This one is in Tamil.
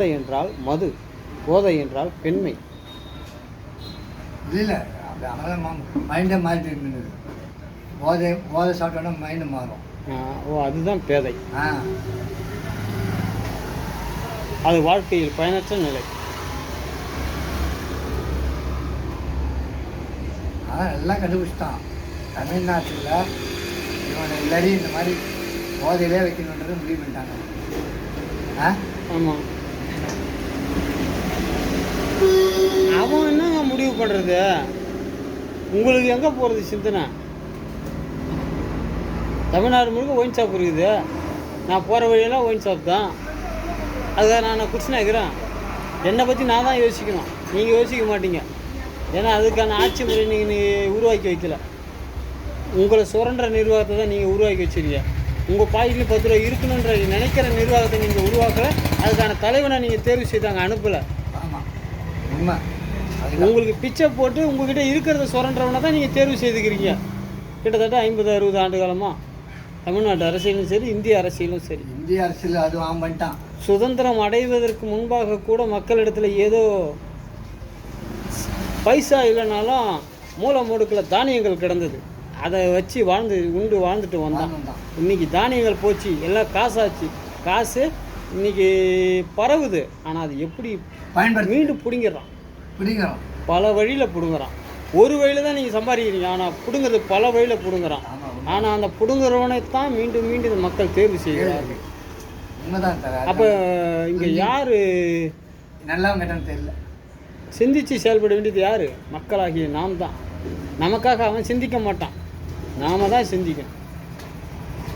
போதை என்றால் மது, போதை என்றால் பெண்மை. இல்லை அப்படி அதெல்லாம் மைண்டே மாறிட்டு இருந்தது. போதை போதை சாப்பிட்டோன்னா மைண்டு மாறும். ஓ, அதுதான் பேதை. ஆ, அது வாழ்க்கையில் பயனற்ற நிலை. அதான் எல்லாம் கண்டுபிடிச்சிட்டான். தமிழ்நாட்டில் இவனை எல்லாரையும் இந்த மாதிரி போதையிலே வைக்கணுன்றது முடிவு பண்ணிட்டாங்க. ஆ, ஆமாம். அவன் என்னங்க முடிவு பண்ணுறது? உங்களுக்கு எங்கே போகிறது சிந்தனை? தமிழ்நாடு முழுக்க ஒயின் ஷாப் இருக்குது. நான் போகிற வழியெல்லாம் ஒயின் ஷாப் தான். அதுக்காக நான் குடிச்சுனா இருக்கிறேன். என்னை பற்றி நான் தான் யோசிக்கணும், நீங்கள் யோசிக்க மாட்டீங்க. ஏன்னா அதுக்கான ஆட்சி முறை நீங்கள் உருவாக்கி வைக்கல. உங்களை சுரண்ட நிர்வாகத்தை தான் நீங்கள் உருவாக்கி வச்சுருக்கீங்க. உங்கள் பாக்கெட்லேயும் 10 ரூபா இருக்கணுன்ற நினைக்கிற நிர்வாகத்தை நீங்கள் உருவாக்கலை. அதுக்கான தலைவனை நீங்கள் தேர்வு செய்தாங்க, அனுப்பலை. ஆமாம், உண்மை. உங்களுக்கு பிச்சை போட்டு உங்ககிட்ட இருக்கிறத சுரண்டவனை தான் நீங்கள் தேர்வு செய்துக்கிறீங்க. கிட்டத்தட்ட 50-60 ஆண்டு காலமாக தமிழ்நாட்டு அரசியலும் சரி, இந்திய அரசியலும் சரி. இந்திய அரசியல் அது அவன் பண்ணிட்டான். சுதந்திரம் அடைவதற்கு முன்பாக கூட மக்களிடத்தில் ஏதோ பைசா இல்லைனாலும் மூளை முடுக்கில் தானியங்கள் கிடந்தது. அதை வச்சு உண்டு வாழ்ந்துட்டு வந்தான். இன்றைக்கி தானியங்கள் போச்சு, எல்லாம் காசாச்சு. காசு இன்றைக்கி பரவுது. ஆனால் அது எப்படி பயன்படுத்தி மீண்டும் பிடிங்கிறான். பல வழியில் பிடுங்குறான். ஒரு வழியில் தான் நீங்கள் சம்பாதிக்கிறீங்க, ஆனால் பிடுங்கிறது பல வழியில் பிடுங்குறான். ஆனால் அந்த பிடுங்குறவனை தான் மீண்டும் மீண்டும் இந்த மக்கள் தேர்வு செய்கிறார்கள். அப்போ இங்கே யார் நல்லவங்க தெரியல. சிந்தித்து செயல்பட வேண்டியது யார்? மக்களாகிய நாம் தான். நமக்காக அவன் சிந்திக்க மாட்டான், நாம் தான் சிந்திக்கணும்.